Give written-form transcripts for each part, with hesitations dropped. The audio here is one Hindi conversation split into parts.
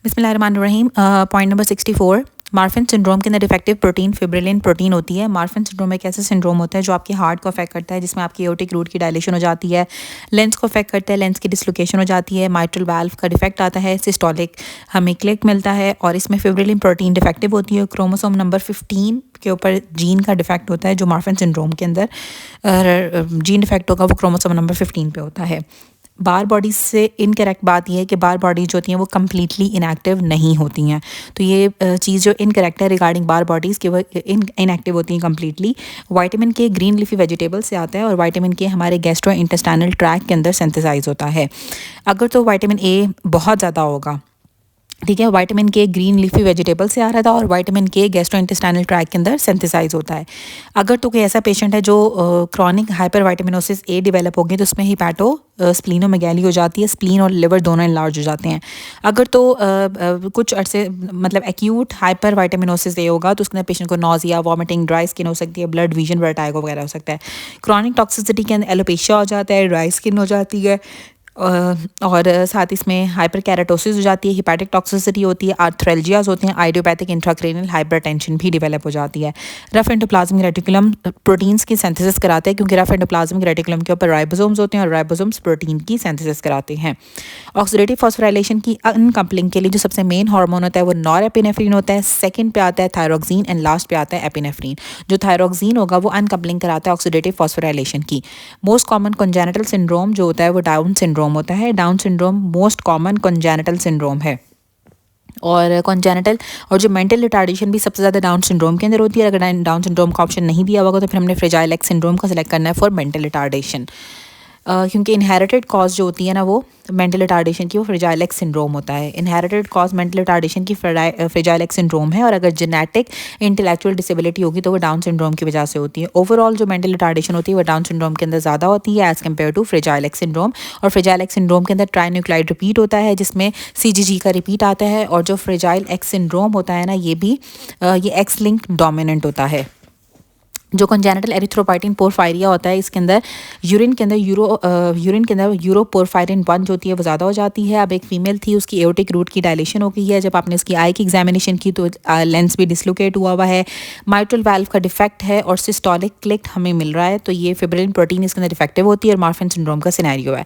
बिस्मिल्लाहिर्रहमानिर्रहीम। पॉइंट नंबर 64, मार्फन सिंड्रोम के अंदर डिफेक्टिव प्रोटीन फिब्रिलिन प्रोटीन होती है। मार्फन सिंड्रोम एक ऐसा सिंड्रोम होता है जो आपके हार्ट को अफेक्ट करता है, जिसमें आपकी एओर्टिक रूट की डायलेशन हो जाती है, लेंस को अफेक्ट करता है, लेंस की डिसलोकेशन हो जाती है, माइट्रल वाल्व का डिफेक्ट आता है, सिस्टोलिक हमें क्लिक मिलता है और इसमें फिब्रिलिन प्रोटीन डिफेक्टिव होती है। क्रोमोसोम नंबर 15 के ऊपर जीन का डिफेक्ट होता है जो मार्फन सिंड्रोम के अंदर जीन डिफेक्ट होगा, वो क्रोमोसोम नंबर 15 पे होता है। बार बॉडीज से इनकरेक्ट बात यह है कि बार बॉडीज जो होती हैं वो कम्प्लीटली इनएक्टिव नहीं होती हैं। तो ये चीज़ जो इनकरेक्ट है रिगार्डिंग बार बॉडीज़ कि वो इनएक्टिव होती हैं कम्प्लीटली। विटामिन के ग्रीन लीफी वेजिटेबल से आता है और विटामिन के हमारे गैस्ट्रो इंटेस्टाइनल ट्रैक के अंदर सिंथेसाइज होता है। अगर तो विटामिन ए बहुत ज़्यादा होगा, ठीक है, विटामिन के ग्रीन लीफी वेजिटेबल से आ रहा था और विटामिन के गैस्ट्रोइंटेस्टाइनल ट्रैक के अंदर सिंथेसाइज होता है। अगर तो कोई ऐसा पेशेंट है जो क्रॉनिक हाइपर विटामिनोसिस ए डेवलप हो गई तो उसमें हिपैटो स्प्लीनोमेगैली हो जाती है, स्प्लीन और लिवर दोनों इनलार्ज हो जाते हैं। अगर तो कुछ अर्से मतलब एक्यूट हाइपर विटामिनोसिस ए होगा तो उसके अंदर पेशेंट को नोजिया, वॉमिटिंग, ड्राई स्किन हो सकती है, ब्लड विजन, वर्टाइगो वगैरह हो सकता है। क्रॉनिक टॉक्सिसिटी के अंदर एलोपेशिया हो जाता है, ड्राई स्किन हो जाती है और साथ इसमें हाइपर कैराटोसिस हो जाती है, हिपैटिक टॉक्सिसिटी होती है, आर्थ्रेल्जियाज होते हैं, आइडियोपैथिक इंट्राक्रेनियल हाइपरटेंशन भी डेवलप हो जाती है। रफ एंडोप्लाज्मिक रेटिकुलम प्रोटीन्स की सिंथेसिस कराते हैं क्योंकि रफ एंडोप्लाज्मिक रेटिकुलम के ऊपर राइबोसोम्स होते हैं और राइबोसोम्स प्रोटीन की सिंथेसिस कराते हैं। ऑक्सीडेटिव फॉस्फोराइलेशन की अनकपलिंग के लिए जो सबसे मेन हार्मोन होता है वो नॉरएपिनेफ्रिन होता है, सेकंड पे आता है थायरोक्सिन एंड लास्ट पे आता है एपिनेफ्रिन। जो थायरोक्सिन होगा वो अनकपलिंग कराता है ऑक्सीडेटिव फॉस्फोराइलेशन की। मोस्ट कॉमन कंजेनिटल सिंड्रोम जो होता है वो डाउन सिंड्रोम होता है। Down syndrome most common congenital syndrome है और कंजेनिटल और जो मेंटल रिटार्डेशन भी सबसे ज़्यादा डाउन सिंड्रोम के अंदर होती है। अगर डाउन सिंड्रोम का ऑप्शन नहीं दिया होगा तो फिर हमने फ्रेजाइल एक्स सिंड्रोम का सिलेक्ट करना है फॉर मेंटल रिटार्डेशन, क्योंकि इनहेरिटेड कॉज जो होती है ना वो मेंटल रिटार्डेशन की वो फ्रेजाइल एक्स सिंड्रोम होता है। इनहेरिटेड कॉज मेंटल रिटार्डेशन की फ्रेजाइल एक्स सिंड्रोम है और अगर जेनेटिक इंटेलेक्चुअल डिसेबिलिटी होगी तो वो डाउन सिंड्रोम की वजह से होती है। ओवरऑल जो मेंटल रिटार्डेशन होती है वो डाउन सिंड्रोम के अंदर ज़्यादा होती है as compare to fragile X syndrome. और फ्रेजाइल एक्स सिंड्रोम के अंदर ट्राइन्यूक्लाइड रिपीट होता है जिसमें CGG का रिपीट आता है और जो फ्रेजाइल एक्स सिंड्रोम होता है ना ये एक्स लिंक डोमिनेंट होता है। जो कंजेनिटल एरिथ्रोपाइटिन पोरफायरिया होता है इसके अंदर यूरिन के अंदर यूरोपोरफायरिन 1 जो होती है वो ज़्यादा हो जाती है। अब एक फीमेल थी, उसकी एओर्टिक रूट की डायलेशन हो गई है। जब आपने उसकी आई की एग्जामिनेशन की तो लेंस भी डिसलोकेट हुआ है, माइट्रल वाल्व का डिफेक्ट है और सिस्टोलिक क्लिक हमें मिल रहा है। तो ये फिब्रिलिन प्रोटीन इसके अंदर डिफेक्टिव होती है और मार्फन सिंड्रोम का सिनेरियो है।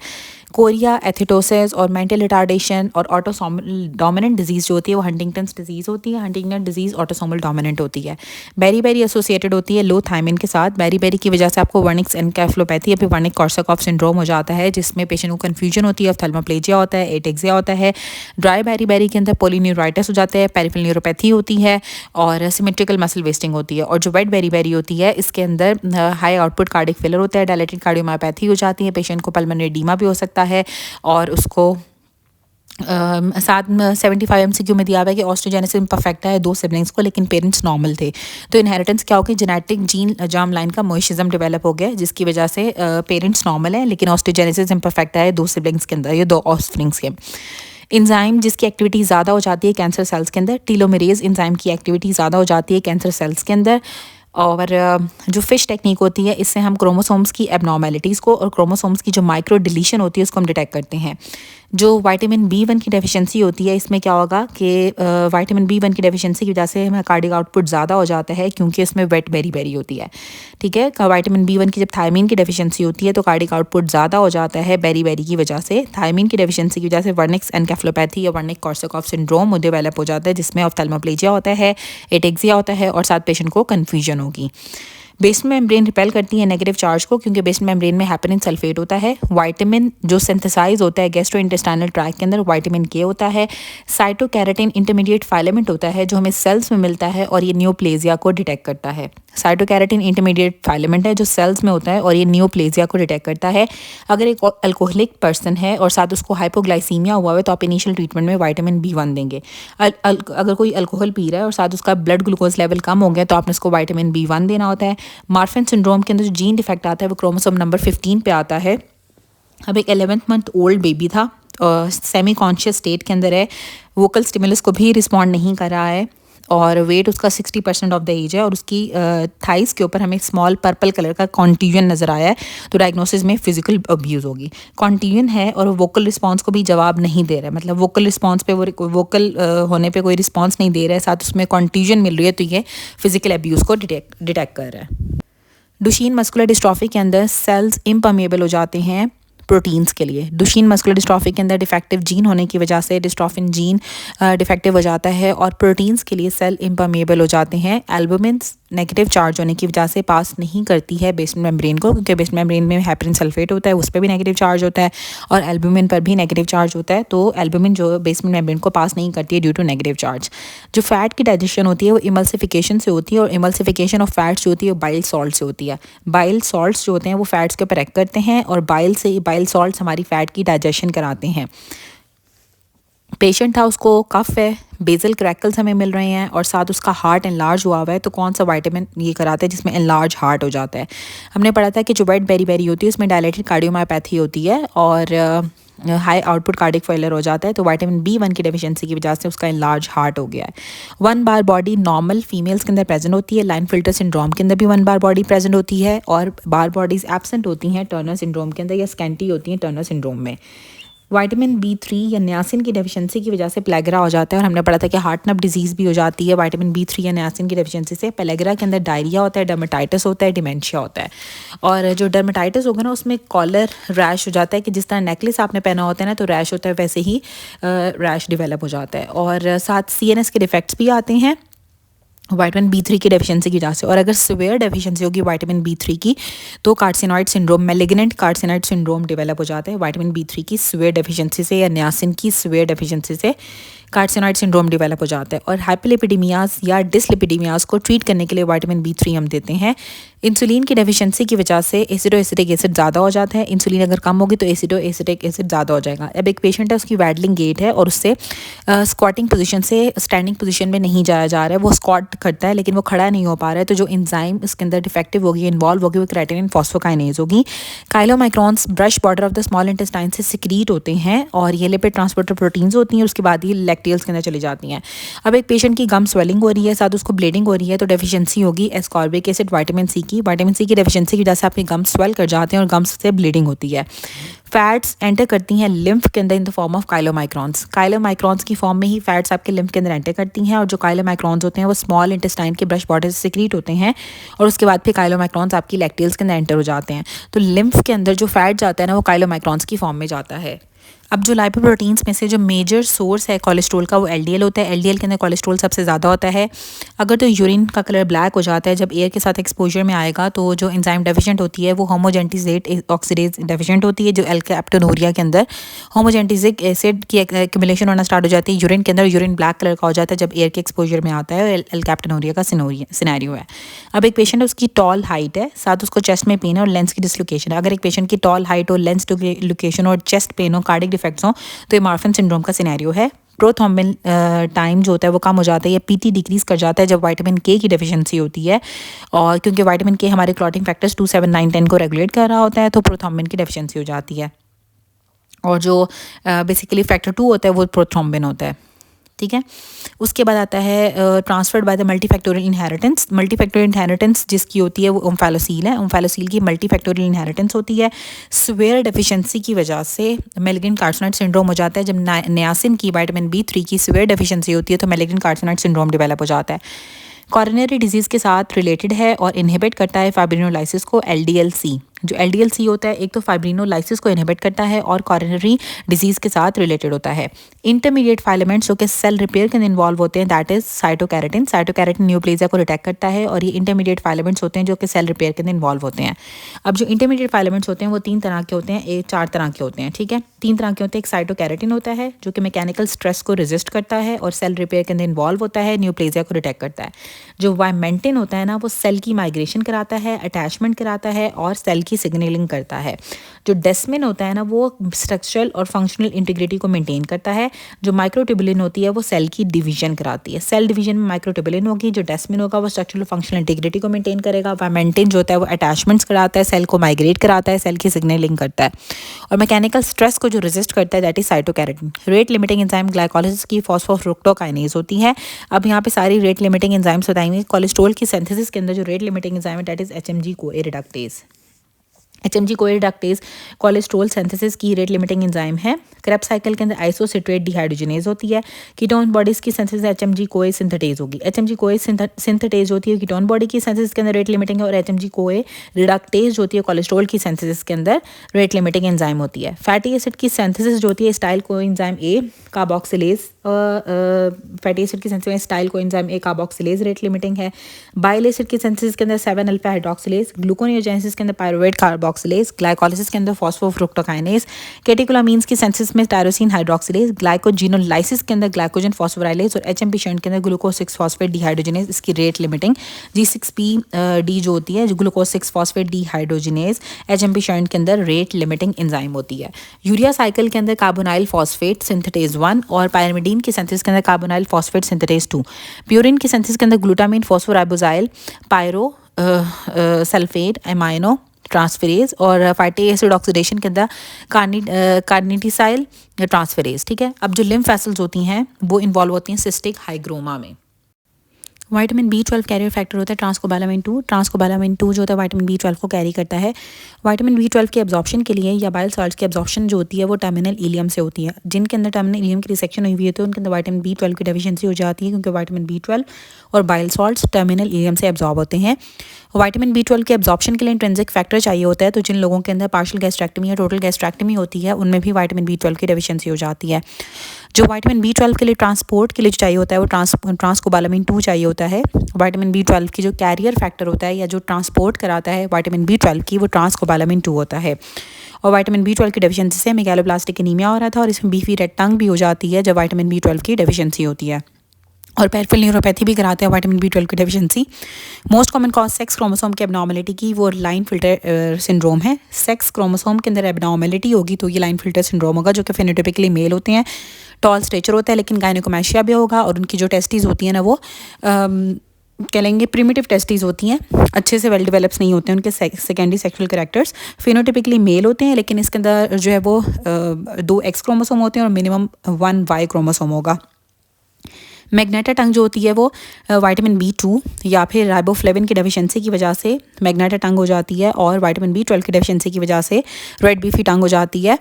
कोरिया, एथिटोसिस और मेंटल रिटार्डेशन और ऑटोसोमल डोमिनेंट डिजीज़ जो होती है वो हंटिंगटन्स डिजीज़ होती है। हंटिंगटन डिजीज़ ऑटोसोमल डोमिनेंट होती है। बेरी एसोसिएटेड होती है लो थायमिन के साथ। बेरी की वजह से आपको वर्निक्स एनकेफ्लोपैथी या फिर वर्निक कॉर्साकॉफ सिंड्रोम हो जाता है जिसमें पेशेंट को कन्फ्यूजन होती है, ऑफ्थेल्मोप्लेजिया होता है, एटेक्सिया होता है। ड्राई बेरी के अंदर पोलिन्यूराइटिस हो जाता है, पेरिफेरल न्यूरोपैथी होती है और सिमेट्रिकल मसल वेस्टिंग होती है। और जो वेट बेरी होती है इसके अंदर हाई आउटपुट कार्डिक फेलर होता है, डायलेटेड कार्डियोमायोपैथी हो जाती है, पेशेंट को पल्मोनरी एडीमा भी हो सकता है और उसको साथ में 75 MCQ में दिया हुआ है कि ऑस्टियोजेनेसिस इम्परफेक्टा है 2 सिबलिंग्स को, लेकिन पेरेंट्स नॉर्मल थे। तो इनहेरिटेंस क्या हो गई, जेनेटिक जीन जर्म लाइन का मोइशिज्म डेवलप हो गया जिसकी वजह से पेरेंट्स नॉर्मल है लेकिन ऑस्टियोजेनेसिस इम्परफेक्टा है 2 सिबलिंग्स के अंदर, ये 2 ऑफस्प्रिंग्स के। इंजाइम जिसकी एक्टिविटी ज़्यादा हो जाती है कैंसर सेल्स के अंदर, टीलोमेरेज इंजाइम की एक्टिविटी ज़्यादा हो जाती है कैंसर सेल्स के अंदर। और जो फिश टेक्निक होती है इससे हम क्रोमोसोम्स की एबनॉर्मेलिटीज़ को और क्रोमोसोम्स की जो माइक्रो डिलीशन होती है उसको हम डिटेक्ट करते हैं। जो विटामिन B1 की डेफिशिएंसी होती है इसमें क्या होगा कि विटामिन B1 की डेफिशिएंसी की वजह से हमें कार्डिक आउटपुट ज़्यादा हो जाता है क्योंकि इसमें वेट बेरी होती है, ठीक है। विटामिन B1 की जब थायमीन की डेफिशिएंसी होती है तो कार्डिक आउटपुट ज़्यादा हो जाता है बेरी की वजह से। थायमीन की डेफिशिएंसी की वजह से वर्निक्स एनकेफ्लोपैथी या वर्निक कॉर्साकॉफ सिंड्रोम डेवलप हो जाता है जिसमें ऑफ्थेल्मोप्लेजिया होता है, एटेक्सिया होता है और साथ पेशेंट को कन्फ्यूजन होगी। बेसमेंट मेम्ब्रेन रिपेल करती है नेगेटिव चार्ज को क्योंकि बेसमेंट मेम्ब्रेन में हेपेरिन सल्फेट होता है। विटामिन जो सिंथेसाइज होता है गैस्ट्रोइंटेस्टाइनल ट्रैक के अंदर विटामिन K होता है। साइटोकैरेटिन इंटरमीडिएट फाइलेमेंट होता है जो हमें सेल्स में मिलता है और ये न्यूप्लेजिया को डिटेक्ट करता है। साइटोकैरेटिन इंटरमीडिएट फाइलेमेंट है जो सेल्स में होता है और ये न्यूप्लेजिया को डिटेक्ट करता है। अगर एक अल्कोहलिक पर्सन है और साथ उसको हाइपोग्लाइसीमिया हुआ है तो आप इनिशियल ट्रीटमेंट में विटामिन B1 देंगे। अगर कोई अल्कोहल पी रहा है और साथ उसका ब्लड ग्लूकोज लेवल कम हो गया तो आपने उसको विटामिन B1 देना होता है। मार्फन सिंड्रोम के अंदर जो जीन डिफेक्ट आता है वो क्रोमोसोम नंबर 15 पे आता है। अब एक 11th मंथ ओल्ड बेबी था, सेमी कॉन्शियस स्टेट के अंदर है, वोकल स्टिमुलस को भी रिस्पॉन्ड नहीं कर रहा है और वेट उसका 60% ऑफ द एज है और उसकी थाइस के ऊपर हमें स्मॉल पर्पल कलर का कॉन्ट्यूजन नज़र आया है, तो डायग्नोसिस में फिजिकल अब्यूज़ होगी। कॉन्ट्यूजन है और वोकल रिस्पॉन्स को भी जवाब नहीं दे रहा है, मतलब वोकल रिस्पॉन्स पे वो वोकल होने पे कोई रिस्पॉन्स नहीं दे रहा है, साथ उसमें कॉन्ट्यूजन मिल रही है, तो ये फिजिकल अब्यूज़ को डिटेक्ट कर रहा है। डुशीन मस्कुलर डिस्ट्रॉफी के अंदर सेल्स इम्पर्मेबल हो जाते हैं प्रोटीन्स के लिए। डुशीन मस्कुलर डिस्ट्रॉफी के अंदर डिफेक्टिव जीन होने की वजह से डिस्ट्रॉफिन जीन डिफेक्टिव हो जाता है और प्रोटीन्स के लिए सेल इम्पर्मेबल हो जाते हैं। एल्बुमिन नेगेटिव चार्ज होने की वजह से पास नहीं करती है बेसमेंट मेम्ब्रेन को, क्योंकि बेसमेंट मेम्ब्रेन में हेपरिन सल्फेट होता है, उस पर भी नेगेटिव चार्ज होता है और एल्बुमिन पर भी नेगेटिव चार्ज होता है, तो एल्बुमिन जो बेसमेंट मेम्ब्रेन को पास नहीं करती है ड्यू टू नेगेटिव चार्ज। जो फैट की डाइजेशन होती है वो इमल्सिफिकेशन से होती है और इमल्सिफिकेशन ऑफ फैट्स जो होती है वो बाइल सॉल्ट से होती है। बाइल सॉल्ट्स जो होते हैं वो फैट्स के ऊपर एक्ट करते हैं और बाइल सॉल्ट्स हमारी फैट की डाइजेशन कराते हैं। पेशेंट था, उसको कफ है, बेजल क्रैकल्स हमें मिल रहे हैं और साथ उसका हार्ट एनलार्ज हुआ हुआ है, तो कौन सा विटामिन ये कराता है जिसमें एनलार्ज हार्ट हो जाता है? हमने पढ़ा था कि जो वेट बेरी होती है उसमें डायलेटेड कार्डियोमायोपैथी होती है और हाई आउटपुट कार्डिक फेलियर हो जाता है, तो विटामिन B1 की डेफिशिएंसी की वजह से उसका एनलार्ज हार्ट हो गया है। 1 बार बॉडी नॉर्मल फीमेल्स के अंदर प्रेजेंट होती है, लाइन फिल्टर सिंड्रोम के अंदर भी 1 बार बॉडी प्रेजेंट होती है और बार बॉडीज एब्सेंट होती हैं टर्नर सिंड्रोम के अंदर या स्कैंटी होती हैं टर्नर सिंड्रोम में। विटामिन B3 या नियासिन की डेफिशिएंसी की वजह से प्लेगरा हो जाता है और हमने पढ़ा था कि हार्ट नर्व डिजीज़ भी हो जाती है विटामिन B3 या नियासिन की डेफिशिएंसी से। प्लेगरा के अंदर डायरिया होता है, डर्मेटाइटिस होता है, डिमेंशिया होता है और जो डर्मेटाइटिस होगा ना उसमें कॉलर रैश हो जाता है कि जिस तरह नेकलेस आपने पहना होता है ना तो रैश होता है, वैसे ही रैश डेवलप हो जाता है और साथ CNS के डिफेक्ट्स भी आते हैं विटामिन B3 की डेफिशिएंसी की वजह से। और अगर सिवियर डेफिशिएंसी होगी विटामिन B3 की तो carcinoid syndrome, malignant carcinoid syndrome develop हो जाता है विटामिन B3 की सिवियर डेफिशिएंसी से या नियासिन की सिवियर डेफिशिएंसी से कार्सिनॉइड सिंड्रोम डेवलप हो जाता है। और हाइपरलिपिडेमियाज या डिसलिपिडेमियाज को ट्रीट करने के लिए विटामिन B3 हम देते हैं। इंसुलिन की डेफिशिएंसी की वजह से एसिडोएसिटिक एसिड ज़्यादा हो जाता है, इंसुलिन अगर कम होगी तो एसिडोएसिटिक एसिड ज़्यादा हो जाएगा। अब एक पेशेंट है, उसकी वैडलिंग गेट है और उससे स्क्वाटिंग पोजीशन से स्टैंडिंग पोजीशन में नहीं जाया जा रहा है, वो स्क्वाट करता है लेकिन वो खड़ा नहीं हो पा रहा है, तो जो एंजाइम इसके अंदर डिफेक्टिव होगी, इन्वॉल्व होगी, वो क्रेटिनिन फॉस्फोकाइनेज होगी। Chylomicrons brush border of the small intestine से सिक्रीट होते हैं और ये लिपिड ट्रांसपोर्टर प्रोटीन्स होती हैं और उसके बाद ही लैक्टेल्स के अंदर चली जाती हैं। अब एक पेशेंट की गम स्वेलिंग हो रही है, साथ उसको ब्लीडिंग हो रही है, तो डेफिशिएंसी होगी एस्कॉर्बिक एसिड विटामिन सी की। विटामिन सी की डेफिशिएंसी की वजह से आपके गम्स स्वेल कर जाते हैं और गम्स से ब्लीडिंग होती है। फैट्स एंटर करती हैं लिम्फ के अंदर इन द फॉर्म ऑफ काइलोमाइक्रॉन्स। काइलोमाइक्रॉन्स की फॉर्म में ही फैट्स आपके लिम्फ के अंदर एंटर करती हैं और जो काइलोमाइक्रॉन्स होते हैं वो स्मॉल इंटेस्टाइन के ब्रश बॉर्डर से सिक्रीट होते हैं और उसके बाद फिर काइलोमाइक्रॉन्स आपकी लैक्टेल्स के अंदर एंटर हो जाते हैं। तो लिम्फ के अंदर जो फैट जाता है ना वो काइलोमाइक्रॉन्स की फॉर्म में जाता है। अब जो लाइपोप्रोटीन्स में से जो मेजर सोर्स है कोलेस्ट्रॉल का वो LDL होता है। LDL के अंदर कोलेस्ट्रॉल सबसे ज़्यादा होता है। अगर तो यूरिन का कलर ब्लैक हो जाता है जब एयर के साथ एक्सपोजर में आएगा, तो जो एंजाइम डेफिशिएंट होती है वो होमोजेंटिजेट ऑक्सीडेज डेफिशिएंट होती है। जो एल्केप्टोनूरिया के अंदर होमोजेंटिजिक एसिड की एक्यूमुलेशन होना स्टार्ट हो जाती है यूरिन के अंदर, यूरिन ब्लैक कलर का हो जाता है जब एयर के एक्सपोजर में आता है। एल्केप्टोनूरिया का सिनेरियो है। अब एक पेशेंट है, उसकी टॉल हाइट है, साथ उसको चेस्ट में पेन है और लेंस की डिसलोकेशन है। अगर एक पेशेंट की टॉल हाइट हो, लेंस डिसलोकेशन और चेस्ट पेन हो, कार्डिक डिफेक्ट्स हो, तो ये मार्फन सिंड्रोम का सिनेरियो है। प्रोथ्रोम्बिन टाइम जो होता है वो कम हो जाता है या PT डिक्रीज कर जाता है जब विटामिन K की डेफिशिएंसी होती है, और क्योंकि विटामिन K हमारे क्लॉटिंग फैक्टर्स 2, 7, 9, 10 को रेगुलेट कर रहा होता है, तो प्रोथ्रोम्बिन की डेफिशिएंसी हो जाती है। और जो बेसिकली फैक्टर 2 होता है वो प्रोथ्रोम्बिन होता है। ठीक है, उसके बाद आता है transferred by the multifactorial inheritance. Multifactorial inheritance जिसकी होती है वो ओम्फैलोसील है। ओम्फैलोसील की मल्टीफैक्टोरियल इनहेरिटेंस होती है। स्वेयर डेफिशिएंसी की वजह से मैलिग्नेंट कार्सिनॉइड सिंड्रोम हो जाता है। जब नियासिन की विटामिन B3 की स्वेयर डेफिशिएंसी होती है तो मैलिग्नेंट कार्सिनॉइड सिंड्रोम डेवलप हो जाता है। कॉरोनरी डिजीज़ के साथ रिलेटेड है और इनहिबिट करता है फाइब्रिनोलाइसिस को LDL-C। जो LDL-C होता है एक तो फाइब्रिनोलाइसिस को इनहिबिट करता है और कॉरोनरी डिजीज़ के साथ रिलेटेड होता है। इंटरमीडिएट फाइलामेंट्स जो कि सेल रिपेयर के अंदर इन्वॉल्व होते हैं, दैट इज साइटोकैरेटिन। साइटोकैरेटिन न्यूप्लेजिया को डिटेक्ट करता है और ये इंटरमीडिएट फाइलामेंट्स होते हैं जो कि सेल रिपेयर के अंदर इन्वॉल्व होते हैं। अब जो इंटरमीडिएट फाइलामेंट्स होते हैं वो 3 तरह के होते हैं, 4 तरह के होते हैं। ठीक है, 3 तरह के होते हैं। एक साइटोकैरेटिन होता है जो कि मैकेनिकल स्ट्रेस को रेजिस्ट करता है और सेल रिपेयर के अंदर इन्वॉल्व होता है, न्यूप्लेजिया को डिटेक्ट करता है। जो वाइमेंटिन होता है ना वो सेल की माइग्रेशन कराता है, अटैचमेंट कराता है और सेल की सिग्नलिंग करता है। जो डेस्मिन होता है ना वो स्ट्रक्चरल और फंक्शनल इंटीग्रिटी को मेंटेन करता है। जो माइक्रोट्यूबुलिन होती है वो सेल की डिवीजन कराती है। सेल डिवीजन में माइक्रोट्यूबुलिन होगी, जो डेस्मिन होगा वो स्ट्रक्चरल फंक्शनल इंटीग्रिटी को मेंटेन करेगा। वामेंटिन जो होता है वो अटैचमेंट्स कराता है, सेल को माइग्रेट कराता है, सेल की सिग्नलिंग करता है। और मैकेनिकल स्ट्रेस को जो रेजिस्ट करता है that is cytocarotene. Rate limiting enzyme glycolysis की फॉस्फोफ्रुक्टोकाइनेज होती है। अब यहाँ पे सारी रेट लिमिटिंग एंजाइम्स बताएंगे। कोलेस्ट्रॉल की सिंथेसिस के अंदर जो रेट लिमिटिंग एंजाइम है that is HMG-CoA reductase. HMG-CoA reductase cholesterol synthesis की रेट लिमिटिंग एंजाइम है। क्रेब्स साइकिल के अंदर आइसोसिट्रेट डिहाइड्रोजनेज होती है। कीटोन बॉडीज की सिंथेसिस HMG-CoA सिंथेटेज होगी। HMG-CoA सिंथेटेज होती है कीटोन बॉडी की सिंथेसिस के अंदर रेट लिमिटिंग है, और HMG-CoA रिडक्टेज होती है कोलेस्ट्रॉल की सिंथेसिस के अंदर रेट लिमिटिंग एंजाइम होती है। फैटी एसिड की सिंथेसिस जो होती है acetyl coenzyme A carboxylase, fatty acid की synthesis acetyl coenzyme A carboxylase rate limiting है। बाइल एसिड की सिंथेसिस के अंदर 7-अल्फा हाइड्रोक्सिलेज, ग्लूकोनियोजेनेसिस के अंदर पायरुवेट कार्बोक्सिलेज, ग्लाइकोलाइसिस के अंदर फॉस्फोफ्रुक्टोकाइनेज, कैटेकोलामीन्स की सिंथेसिस में टायरोसिन हाइड्रोक्सिलेज, ग्लाइकोजिनोलाइसिस के अंदर ग्लाइकोजन फॉस्फोराइलेज, और HMP शंट के अंदर ग्लूकोज 6 फॉस्फेट डिहाइड्रोजनेज इसकी रेट लिमिटिंग। G6PD जो होती है glucose 6 phosphate dehydrogenase HMP shunt के अंदर रेट लिमिटिंग एंजाइम होती है। यूरिया साइकिल के अंदर कार्बोनाइल फॉस्फेट सिंथेटेज 1 और पायरिमिडीन की सिंथेसिस के अंदर कार्बोनाइल फॉस्फेट सिंथेटेज 2। प्यूरिन की सिंथेसिस के अंदर glutamine phosphoribosyl pyro sulphate amino transferase, और फैटी एसिड ऑक्सीडेशन के अंदर कार्निटिसाइल ट्रांसफेरेज। ठीक है, अब जो लिम्फ वेसल्स होती हैं वो इन्वॉल्व होती हैं सिस्टिक हाइग्रोमा में। विटामिन B12 कैरियर फैक्टर होता है ट्रांसकोबालामिन 2। ट्रांसकोबालामिन 2 जो होता है विटामिन B12 को कैरी करता है। विटामिन B12 के एब्जॉर्प्शन के लिए या बाइल सॉल्ट्स की एब्जॉर्प्शन जो होती है वो टर्मिनल इलियम से होती है। जिनके अंदर टर्मिनल इलियम की रिसेक्शन हुई होती है उनके अंदर विटामिन B12 की डेफिशिएंसी हो जाती है, क्योंकि विटामिन B12 और बाइल सॉल्ट्स टर्मिनल इलियम से एब्जॉर्ब होते हैं। विटामिन B12 के एब्जॉर्प्शन के लिए इंट्रिंसिक फैक्टर चाहिए होता है, तो जिन लोगों के अंदर पार्शियल गैस्ट्रेक्टमी या टोटल गैस्ट्रेक्टमी होती है उनमें भी विटामिन B12 की डेफिशिएंसी हो जाती है। जो विटामिन B12 के लिए ट्रांसपोर्ट के लिए चाहिए होता है वो ट्रांसकोबालामिन 2 चाहिए होता है। विटामिन B12 की जो कैरियर फैक्टर होता है या जो ट्रांसपोर्ट कराता है विटामिन B12 की वो ट्रांसकोबालामिन 2 होता है। और विटामिन B12 की डेफिशिएंसी से मेगालोब्लास्टिक एनीमिया हो रहा था, और इसमें बीफी रेड टंग भी हो जाती है जब विटामिन B12 की डेफिशिएंसी होती है। और पेरिफेरल न्यूरोपैथी भी कराते हैं विटामिन B12 की deficiency. Most common cause sex chromosome के एबनॉर्मलिटी की वो लाइन फिल्टर सिंड्रोम है। सेक्स क्रोमोसोम के अंदर एबनॉर्मलिटी होगी तो ये लाइन फिल्टर सिंड्रोम होगा, जो कि फेनोटाइपिकली मेल होते हैं, टॉल स्टेचर होता है, लेकिन गायनेकोमैस्टिया भी होगा, और उनकी जो टेस्टीज होती हैं ना वो कह लेंगे प्रिमिटिव टेस्टीज होती हैं, अच्छे से वेल डेवलप्स नहीं होते हैं उनके secondary sexual characters. Phenotypically male होते हैं, लेकिन इसके अंदर जो है वो 2 X क्रोमोसोम होते हैं और मिनिमम 1 Y क्रोमोसोम होगा। मैग्नेटा टंग जो होती है वो विटामिन B2 या फिर राइबोफ्लेविन की डेफिशिएंसी की वजह से मैग्नेटा टंग हो जाती है, और विटामिन B12 की डेफिशिएंसी की वजह से रेड बीफी टंग हो जाती है।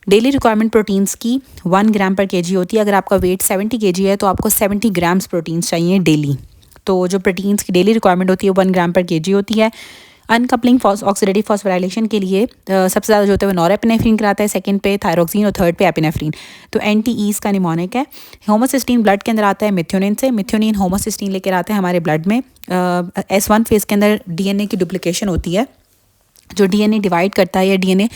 डेली रिक्वायरमेंट प्रोटीन्स की 1 ग्राम पर kg होती है। अगर आपका वेट 70 kg है तो आपको 70 ग्राम्स प्रोटीन्स चाहिए डेली। तो जो प्रोटीन्स की डेली रिक्वायरमेंट होती है 1 ग्राम पर kg होती है। अनकपलिंग ऑक्सीडेटिव फॉस्फोराइलेशन के लिए सबसे ज़्यादा जो होता है वो नॉरएपिनेफ्रिन कराता है, सेकंड पे थायरोक्सिन और थर्ड पे एपिनेफ्रिन। तो NTE इसका निमोनिक है। होमोसिस्टीन ब्लड के अंदर आता है मिथ्योनिन से। मिथ्योनिन होमोसिस्टीन लेकर आता है हमारे ब्लड में। S1 फेज़ के अंदर DNA की डुप्लीकेशन होती है, जो DNA डिवाइड करता है या DNA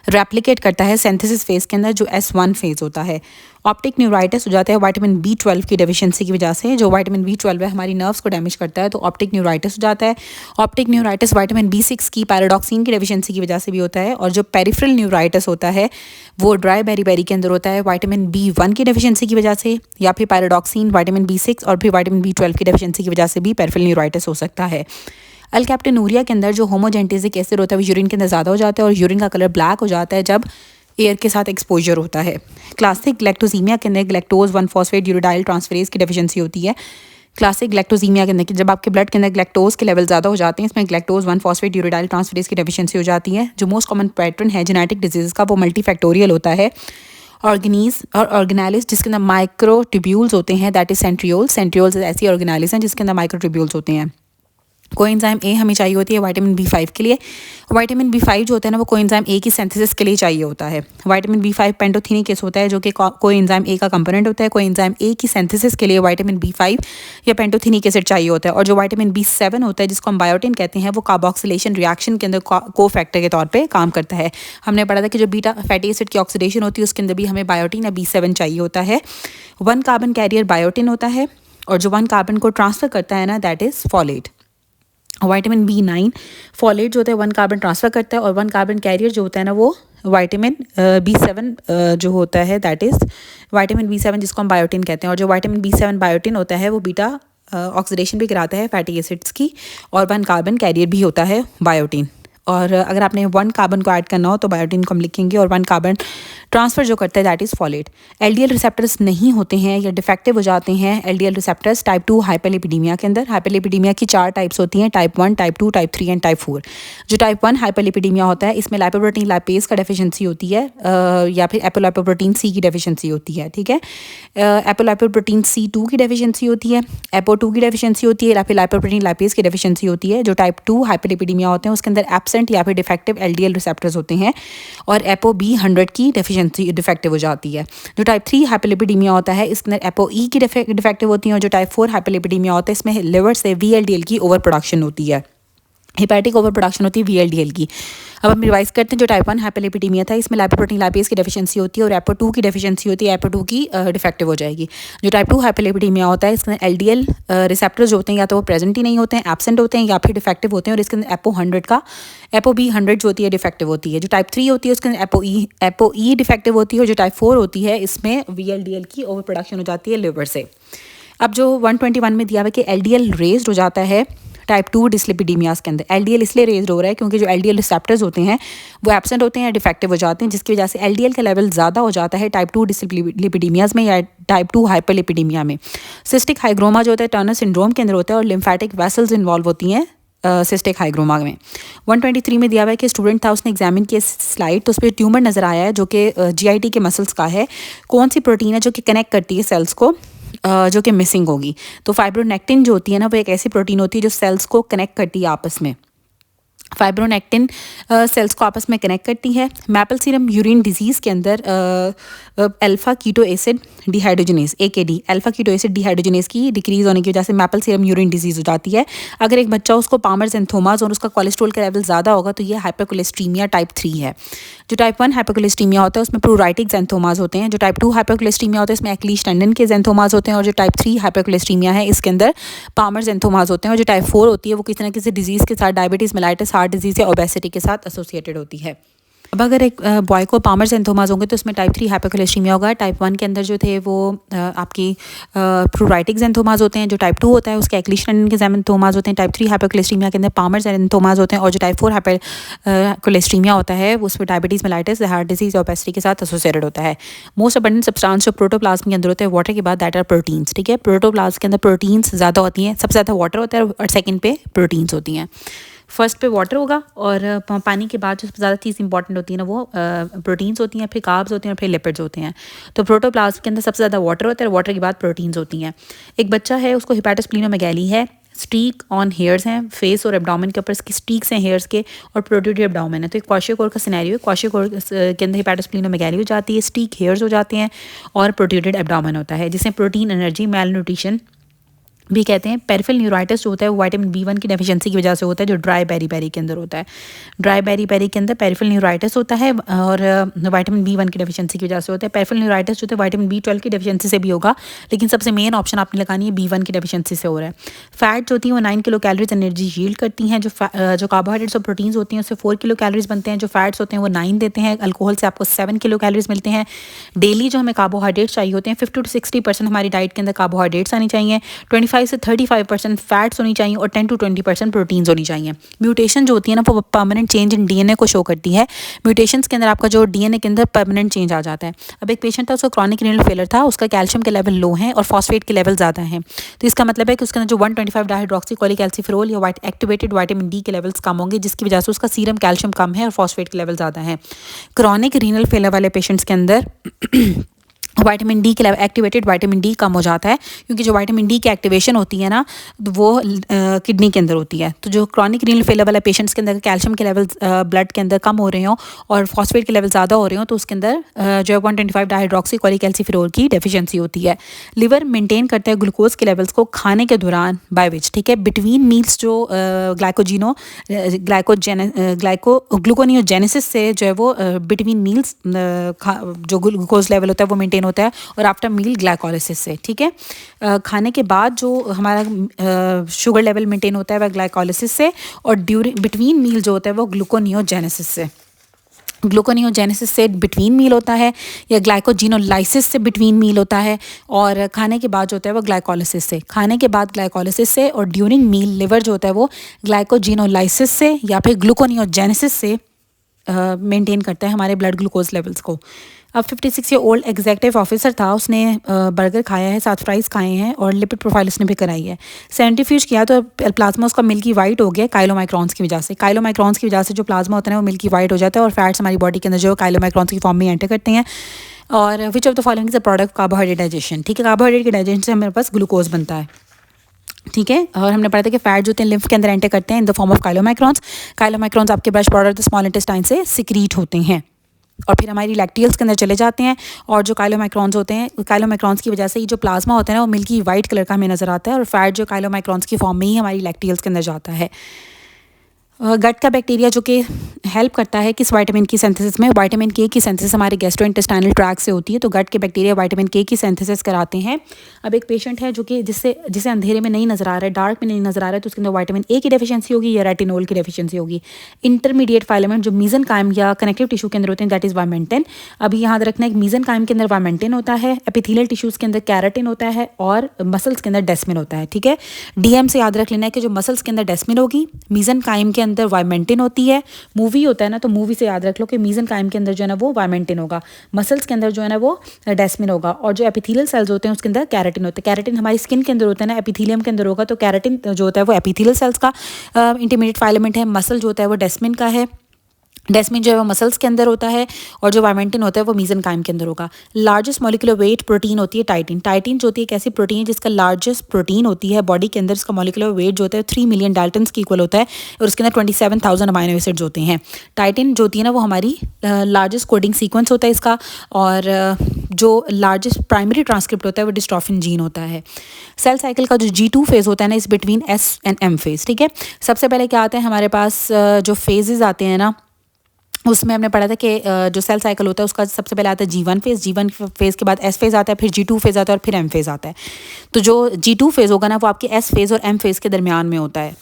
रेप्लिकेट करता है सिंथेसिस फेज़ के अंदर, जो S1 फेज़ होता है। ऑप्टिक न्यूराइटिस हो जाता है विटामिन B12 की डेफिशिएंसी की वजह से। जो विटामिन B12 है हमारी नर्व्स को डैमेज करता है, तो ऑप्टिक न्यूराइटिस हो जाता है। ऑप्टिक न्यूराइटिस विटामिन B6 की पैराडॉक्सिन की डेफिशिएंसी की वजह से भी होता है। और जो पेरिफेरल न्यूराइटिस होता है वो ड्राई बेरी के अंदर होता है विटामिन B1 की डेफिशिएंसी की वजह से, या फिर पैराडॉक्सिन विटामिन B6 और फिर विटामिन B12 की डेफिशिएंसी की वजह से भी पेरिफेरल न्यूराइटिस हो सकता है। अल्कैप्टेनूरिया के अंदर जो होमोजेंटेसिक एसिड होता है वो यूरिन के अंदर ज़्यादा हो जाता है, और यूरिन का कलर ब्लैक हो जाता है जब एयर के साथ एक्सपोजर होता है। क्लासिक ग्लैक्टोजीमिया के अंदर ग्लैक्टोज 1 फॉस्फेट यूरिडाइल ट्रांसफेरेज की डेफिशिएंसी होती है। क्लासिक ग्लैक्टोजीमिया के अंदर जब आपके ब्लड के अंदर ग्लैक्टोज के लेवल ज़्यादा हो जाते हैं, इसमें ग्लैक्टोज 1 फॉस्फेट यूरिडाइल ट्रांसफेरेज की डेफिशिएंसी हो जाती है। जो मोस्ट कॉमन पैटर्न है जेनेटिक डिजीज़ का वो मल्टीफैक्टोरियल होता है। ऑर्गेनीज और ऑर्गेनाइलिस जिसके अंदर माइक्रोट्यूब्यूल्स होते हैं, दैट इज सेंट्रियोल्स। सेंट्रियोल्स ऐसी ऑर्गेनाइलिस हैं जिसके अंदर माइक्रोट्यूब्यूल्स होते हैं। कोएंजाइम A हमें चाहिए होती है विटामिन B5 के लिए। विटामिन B5 जो होता है ना वो कोएंजाइम A की सिंथेसिस के लिए चाहिए होता है। विटामिन B5 पेंटोथेनिकेस होता है जो कि कोएंजाइम A का कंपोनेंट होता है। कोएंजाइम A की सिंथेसिस के लिए विटामिन B5 या पेंटोथेनिक एसिड चाहिए होता है। और जो विटामिन B7 होता है जिसको हम बायोटिन कहते हैं, वो कार्बोक्सिलेशन रिएक्शन के अंदर को फैक्टर के तौर पर काम करता है। हमने पढ़ा था कि जो बीटा फैटी एसिड की ऑक्सीडेशन होती है उसके अंदर भी हमें बायोटिन या B7 चाहिए होता है। 1 कार्बन कैरियर बायोटिन होता है, और जो 1 कार्बन को ट्रांसफ़र करता है ना that is folate. Vitamin B9 folate जो होता है 1 कार्बन ट्रांसफ़र करता है, और 1 कार्बन कैरियर जो होता है ना वो विटामिन B7 जो होता है, दैट इज़ विटामिन B7 जिसको हम बायोटिन कहते हैं। और जो विटामिन B7 बायोटिन होता है वो बीटा ऑक्सीडेशन भी कराता है फैटी एसिड्स की, और 1 कार्बन कैरियर भी होता है बायोटिन। और अगर आपने 1 कार्बन को ऐड करना हो तो बायोटिन को हम लिखेंगे, और 1 कार्बन ट्रांसफ़र जो करता है that is folate. LDL receptors नहीं होते हैं या डिफेक्टिव हो जाते हैं LDL रिसेप्टर्स टाइप 2 हाइपरलिपिडीमिया के अंदर। हाइपरलिपिडीमिया की 4 टाइप्स होती हैं, type 1, type 2, type 3 and type 4। जो टाइप 1 हाइपरलिपिडीमिया होता है इसमें लाइपोप्रोटीन लाइपेज का डेफिशिएंसी होती है, या फिर एपोलाइपोप्रोटीन C की डेफिशिएंसी होती है, ठीक है। एपोलाइपोप्रोटीन C2 की डेफिशिएंसी होती है, एपो2 की डेफिशिएंसी होती है, या फिर लाइपोप्रोटीन लाइपेज की डेफिशिएंसी होती है। जो टाइप 2 हाइपरलिपिडीमिया होते हैं उसके अंदर एब्सेंट या फिर डिफेक्टिव LDL रिसेप्टर्स होते हैं, और एपो B100 की डेफिशिएंसी डिफेक्टिव हो जाती है। जो टाइप 3 हाइपरलिपिडीमिया होता है इसके अंदर एपो E की डिफेक्टिव होती है, और जो टाइप 4 हाइपरलिपिडीमिया होता है इसमें लिवर से VLDL की ओवर प्रोडक्शन होती है, हेपेटिक ओवर प्रोडक्शन होती है VLDL की। अब हम रिवाइज करते हैं। जो टाइप 1 हाइपरलिपिडीमिया था इसमें लाइपोप्रोटीन लाइपेज की डेफिशिएंसी होती है, और एपो2 की डेफिशिएंसी होती है, एपो2 की डिफेक्टिव हो जाएगी। जो टाइप 2 हाइपरलिपिडीमिया होता है इसके अंदर LDL रिसेप्टर्स जो होते हैं या तो वो प्रेजेंट ही नहीं होते हैं, एब्सेंट होते हैं, या फिर डिफेक्टिव होते हैं, और इसके अंदर एपो B100 जो होती है डिफेक्टिव होती है। जो टाइप 3 होती है उसके अंदर एपो E डिफेक्टिव होती है, और जो टाइप 4 होती है इसमें VLDL की ओवर प्रोडक्शन हो जाती है लिवर से। अब जो 121 में दिया हुआ कि LDL रेज्ड हो जाता है टाइप 2 डिसलिपिडीमियास के अंदर। LDL इसलिए रेज्ड हो रहा है क्योंकि जो LDL रिसेप्टर्स होते हैं वो एब्सेंट होते हैं या डिफेक्टिव हो जाते हैं, जिसकी वजह से LDL का लेवल ज़्यादा हो जाता है टाइप 2 डिसलिपिडीमियास में या टाइप 2 हाइपरलिपिडीमिया में। सिस्टिक हाइग्रोमा जो होता है टर्नर सिंड्रोम के अंदर होता है, और लिम्फेटिक वेसल्स इन्वॉल्व होती हैं सिस्टिक हाइग्रोमा में। 123 में दिया हुआ है कि स्टूडेंट था, उसने एग्जामिन किया स्लाइड, तो उस पर ट्यूमर नज़र आया है जो कि GIT के मसल्स का है। कौन सी प्रोटीन है जो कि कनेक्ट करती है सेल्स को, जो कि मिसिंग होगी? तो फाइब्रोनेक्टिन जो होती है ना वो एक ऐसी प्रोटीन होती है जो सेल्स को कनेक्ट करती है आपस में। फाइब्रोनेक्टिन सेल्स को आपस में कनेक्ट करती है। मैपल सीरम यूरिन डिजीज़ के अंदर alpha keto acid dehydrogenase AKD alpha keto acid dehydrogenase की डिक्रीज होने की वजह से मैपल सीरम यूरिन डिजीज़ हो जाती है। अगर एक बच्चा उसको पामर्स एंथोमास और उसका कोलेस्ट्रॉल का लेवल ज़्यादा होगा तो ये हाइपरकोलेस्ट्रीमिया टाइप 3 है। जो टाइप 1 हाइपरकोलेस्ट्रीमिया होता है उसमें प्रोराइटिक ज़ेंथोमास होते हैं। जो टाइप 2 हाइपरकोलेस्ट्रीमिया होता है इसमें एक्लीश टेंडन के ज़ेंथोमास होते हैं, और जो टाइप 3 हाइपरकोलेस्ट्रीमिया है इसके अंदर पामर्स एंथोमास होते हैं। और जो टाइप 4 होती है वो किसी न किसी डिजीज़ के साथ, डायबिटीज़, मेलाइटिस, हार्ट डिजीज़ या ओबेसिटी के साथ एसोसिएटेड होती है। अब अगर एक बॉय को पामर्स एंथोमास होंगे तो उसमें टाइप 3 हाइपरकोलेस्ट्रीमिया होगा। टाइप 1 के अंदर जो थे वो आपकी प्रोराइटिक ज़ेंथोमास होते हैं। जो टाइप 2 होता है उसके एक्लीश टेंडन के ज़ेंथोमास होते हैं। टाइप 3 हाइपरकोलेस्ट्रीमिया के अंदर पामर्स एंथोमास होते हैं, और जो टाइप 4 हाइपरकोलेस्ट्रीमिया होता है उसमें diabetes, mellitus, heart disease, obesity के साथ एसोसिएटेड होता है। मोस्ट अबंडेंट सब्सटेंस जो प्रोटोप्लाज्म के अंदर होते हैं वाटर के बाद दैट आर प्रोटीन्स, ठीक है। प्रोटोप्लाज्म के अंदर प्रोटीन्स ज़्यादा होती हैं, सबसे ज़्यादा वाटर होता है, और सेकंड पे प्रोटीन्स होती हैं। फर्स्ट पे वाटर होगा, और पानी के बाद जो सबसे ज़्यादा चीज़ इंपॉर्टेंट होती है ना वो प्रोटीन्स होती हैं, फिर कार्ब्स होते हैं, फिर लिपिड्स होते हैं। तो प्रोटोप्लाज्म के अंदर सबसे ज़्यादा वाटर होता है, और वाटर के बाद प्रोटीन्स होती हैं। एक बच्चा है उसको हेपेटोस्प्लीनोमेगाली है, स्टीक ऑन हेयर्स हैं फेस और एब्डोमेन के ऊपर, इसकी स्टीक्स हैं हेयर्स के, और प्रोट्रूडेड एब्डोमेन है। तो एक क्वाशियोकोर का सिनेरियो है, क्वाशियोकोर के अंदर हेपेटोस्प्लीनोमेगाली हो जाती है, स्टीक हेयर्स हो जाते हैं, और प्रोट्रूडेड एब्डोमेन होता है, जिसमें प्रोटीन एनर्जी मेल न्यूट्रिशन भी कहते हैं। पेरिफेरल न्यूराइटिस जो होता है वो विटामिन B1 की डेफिशिएंसी की वजह से होता है, जो ड्राई बेरी के अंदर होता है। ड्राई बेरी के अंदर पेरिफेरल न्यूराइटिस होता है, और विटामिन B1 की डेफिशिएंसी की वजह से होता है। पेरिफेरल न्यूराइटिस जो होता है विटामिन B12 की डेफिशिएंसी से भी होगा, लेकिन सबसे मेन ऑप्शन आपने लगानी है B1 की डेफिशिएंसी से हो रहा है। फैट जो होती है वो 9 किलो कैलोरीज एनर्जी यील्ड करती हैं। जो कार्बोहाइड्रेट्स और प्रोटीन्स होती हैं उससे 4 किलो कैलोरीज बनते हैं। जो फैट्स होते हैं वो 9 देते हैं। अल्कोहल से आपको 7 किलो कैलोरीज मिलते हैं। डेली जो हमें कार्बोहाइड्रेट्स चाहिए होते हैं 50 to 60% हमारी डाइट के अंदर कार्बोहाइड्रेट्स आनी चाहिए, 25 से 35% फैट्स होनी चाहिए, और 10 to 20% प्रोटीन्स होनी चाहिए। म्यूटेशन जो होती है ना वो परमानेंट चेंज इन DNA को शो करती है। म्यूटेशंस के अंदर आपका जो DNA के अंदर परमानेंट चेंज आ जाता है। अब एक पेशेंट था, उसका क्रॉनिक रीनल फेलियर था, उसका कैल्शियम के लेवल लो हैं और फॉस्फेट के लेवल ज़्यादा हैं। तो इसका मतलब है कि उसके अंदर जो 125 डाइहाइड्रोक्सीकोलिकैल्सिफेरोल या एक्टिवेटेड विटामिन D के लेवल्स कम होंगे, जिसकी वजह से उसका सीरम कैल्शियम कम है और फॉस्फेट के लेवल ज़्यादा है। क्रॉनिक रीनल फेलियर वाले पेशेंट्स के अंदर विटामिन D के लेवल, एक्टिवेटेड विटामिन D कम हो जाता है, क्योंकि जो विटामिन D की एक्टिवेशन होती है ना वो किडनी के अंदर होती है। तो जो क्रॉनिक रीनल फेलियर वाले पेशेंट्स के अंदर कैल्शियम के लेवल ब्लड के अंदर कम हो रहे हो और फॉस्फेट के लेवल ज़्यादा हो रहे हो, तो उसके अंदर जो 125 डाइहाइड्रोक्सीकोलिकैल्सिफेरोल की डेफिशिएंसी होती है। लिवर मेंटेन करता है ग्लूकोज के लेवल्स को खाने के दौरान बाय विच, ठीक है, बिटवीन मील्स जो ग्लूकोनियोजेनेसिस से जो है वो बिटवीन मील्स जो ग्लूकोज लेवल होता है वो मेंटेन मेंटेन होता है और आफ्टर मील ग्लाइकोलिसिस से, ठीक है। खाने के बाद जो हमारा शुगर लेवल मेंटेन होता है वह ग्लाइकोलिसिस से, और ड्यूरिंग बिटवीन मील जो होता है वो ग्लूकोनियोजेनेसिस से। ग्लूकोनियोजेनेसिस से बिटवीन मील होता है, या ग्लाइकोजिनोलाइसिस से बिटवीन मील होता है, और खाने के बाद जो होता है वो ग्लाइकोलिसिस से। खाने के बाद ग्लाइकोलिसिस से और ड्यूरिंग मील लिवर जो होता है वो ग्लाइकोजिनोलाइसिस से या फिर ग्लूकोनियोजेनेसिस से मेंटेन करता है हमारे ब्लड ग्लूकोज लेवल्स को। अब 56 ईयर ओल्ड एग्जीक्यूटिव ऑफिसर था, उसने बर्गर खाया है, 7 फ्राइज़ खाए हैं और लिपिड प्रोफाइल उसने भी कराई है। सेंट्रीफ्यूज किया तो प्लाज्मा उसका मिल्की वाइट हो गया काइलोमाइक्रॉन्स की वजह से। काइलोमाइक्रॉन्स की वजह से जो प्लाज्मा होता है वो मिल्की वाइट हो जाता है और फैट्स हमारी बॉडी के अंदर जो काइलोमाइक्रॉन्स की फॉर्म में एंटर करते हैं। और which of the following is the product carbohydrate digestion, ठीक है। कार्बोहाइड्रेट के डाइजेशन से हमारे पास ग्लूकोज बनता है, ठीक है। और हमने पढ़ा था कि फैट जो होते हैं लिम्फ के अंदर एंटर करते हैं इन द फॉर्म ऑफ काइलोमाइक्रॉन्स। काइलोमाइक्रॉन्स आपके ब्रश प्रोडक्ट स्मॉल इंटेस्टाइन से सिक्रीट होते हैं और फिर हमारी लैक्टियल्स के अंदर चले जाते हैं। और जो काइलोमाइक्रॉन्स होते हैं, काइलोमाइक्रॉन्स की वजह से ये जो प्लाज्मा होता है ना वो मिल्की वाइट कलर का हमें नज़र आता है, और फैट जो काइलोमाइक्रॉन्स की फॉर्म में ही हमारी लैक्टियल्स के अंदर जाता है। गट का बैक्टीरिया जो कि हेल्प करता है किस विटामिन की सिंथेसिस में, विटामिन के की सिंथेसिस हमारे गैस्ट्रोइंटेस्टाइनल ट्रैक्ट से होती है, तो गट के बैक्टीरिया विटामिन के की सिंथेसिस कराते हैं। अब एक पेशेंट है जो कि जिसे अंधेरे में नहीं नज़र आ रहा है, डार्क में नहीं नज़र आ रहा है, तो उसके अंदर विटामिन ए की डेफिशिएंसी होगी या रेटिनोल की डेफिशिएंसी होगी। इंटरमीडिएट फाइलेमेंट जो मीजनकाइम या कनेक्टिव टिश्यू के अंदर होते हैं दैट इज़ वामेंटिन। अभी याद रखना है मीजनकाइम के अंदर वामेंटिन होता है, एपिथेलियल टिश्यूज़ के अंदर कैराटिन होता है और मसल्स के अंदर डेस्मिन होता है, ठीक है। डीएम से याद रख लेना है कि जो मसल्स के अंदर डेस्मिन होगी, मीजनकाइम के अंदर वामेंटिन होती है। मूवी होता है ना, तो मूवी से याद रख लो कि मीजनकाइम के अंदर जो है ना वो वामेंटिन होगा, मसल्स के अंदर जो है ना वो डेस्मिन होगा, और जो एपिथेलियल सेल्स होते हैं उसके अंदर कैराटिन होता है। कैराटिन हमारी स्किन के अंदर होता है ना, एपिथेलियम के अंदर होगा, तो कैराटिन जो होता है वो एपिथेलियल सेल्स का इंटरमीडिएट फाइलेमेंट है। मसल जो होता है वो डेस्मिन का है, डेस्मिन जो है वो मसल्स के अंदर होता है, और जो वामेंटिन होता है वो मीजनकाइम के अंदर होगा। लार्जेस्ट मॉलिक्यूलर वेट प्रोटीन होती है टाइटिन। टाइटिन जो होती है एक ऐसी प्रोटीन है जिसका लार्जेस्ट प्रोटीन होती है बॉडी के अंदर, इसका मॉलिक्यूलर वेट जो होता है 3 मिलियन डाल्टन्स की इक्वल होता है, और उसके अंदर 27,000 अमाइनो एसिड्स होते हैं। टाइटिन जो होती है ना वो हमारी लार्जेस्ट कोडिंग सीक्वेंस होता है इसका, और जो लार्जेस्ट प्राइमरी ट्रांसक्रिप्ट होता है वो डिस्ट्रोफिन जीन होता है। सेल साइकिल का जो G2 फेज़ होता है ना इस between S and M phase, ठीक है। सबसे पहले क्या आता है हमारे पास जो फेजेस आते हैं ना, उसमें हमने पढ़ा था कि जो सेल साइकिल होता है उसका सबसे पहले आता है G1 फेज़, G1 फेज़ के बाद S फेज़ आता है, फिर G2 फेज़ आता है और फिर M फेज़ आता है। तो जो G2 फेज़ होगा ना वो आपके S फेज़ और M फेज़ के दरमियान में होता है,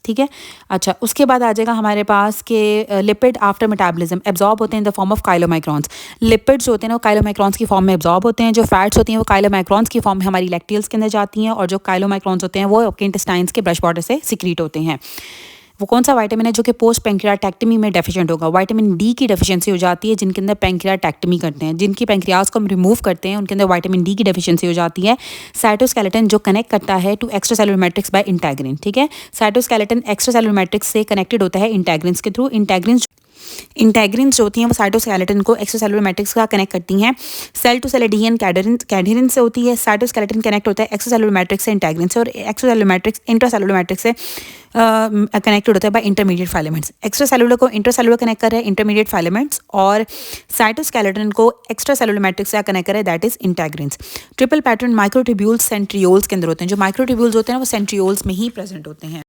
ठीक है। अच्छा, उसके बाद आ जाएगा हमारे पास के लिपिड आफ्टर मेटाबॉलिज्म एब्जॉर्ब होते हैं in the form of chylomicrons. Lipids जो होते हैं ना वो काइलोमाइक्रॉन्स की फॉर्म में एब्जॉर्ब होते हैं। जो फैट्स होती हैं वो काइलोमाइक्रॉन्स की फॉर्म में हमारी लैक्टियल्स के अंदर जाती हैं, और जो काइलोमाइक्रॉन्स होते हैं वो आपके इंटेस्टाइन्स के ब्रश बॉर्डर से सिक्रीट होते हैं। वो कौन सा विटामिन है जो कि पोस्ट पेंक्रियाटेक्टमी में डेफिशिएंट होगा? विटामिन डी की डेफिशिएंसी हो जाती है जिनके अंदर पेंक्रियाटेक्टमी करते हैं, जिनकी पेंक्रियाज को हम रिमूव करते हैं उनके अंदर विटामिन डी की डेफिशिएंसी हो जाती है। साइटोस्केलेटन जो कनेक्ट करता है to extra cellular matrix by integrin, ठीक है। साइटोस्केलेटन एक्स्ट्रा सेलुलर मैट्रिक्स से कनेक्टेड होता है इंटेग्रिन्स के थ्रू। इंटेग्रिन्स जो होती हैं वो साइटोस्केलेटन को एक्स्ट्रासेलुलर मैट्रिक्स का कनेक्ट करती हैं। सेल टू सेल एडहेजन कैडहेरेंस से होती है। साइटोस्केलेटन कनेक्ट होता है एक्स्ट्रासेलुलर मैट्रिक्स से इंटेग्रिन से, और एक्स्ट्रासेलुलर मैट्रिक्स इंट्रासेलुलर मैट्रिक्स से कनेक्टेड होता है बाय इंटरमीडिएट फाइलेमेंट्स। एक्स्ट्रासेलुलर को इंट्रासेलुलर कनेक्ट कर रहे हैं इंटरमीडिएट फाइलेमेंट्स, और साइटोस्केलेटन को एक्स्ट्रासेलुलर मैट्रिक्स से कनेक्ट कर रहे हैं that is integrins. Triple pattern microtubules centrioles के अंदर होते हैं। जो माइक्रोट्यूब्यूल्स होते हैं वो सेंट्रियोल्स में ही प्रेजेंट होते हैं।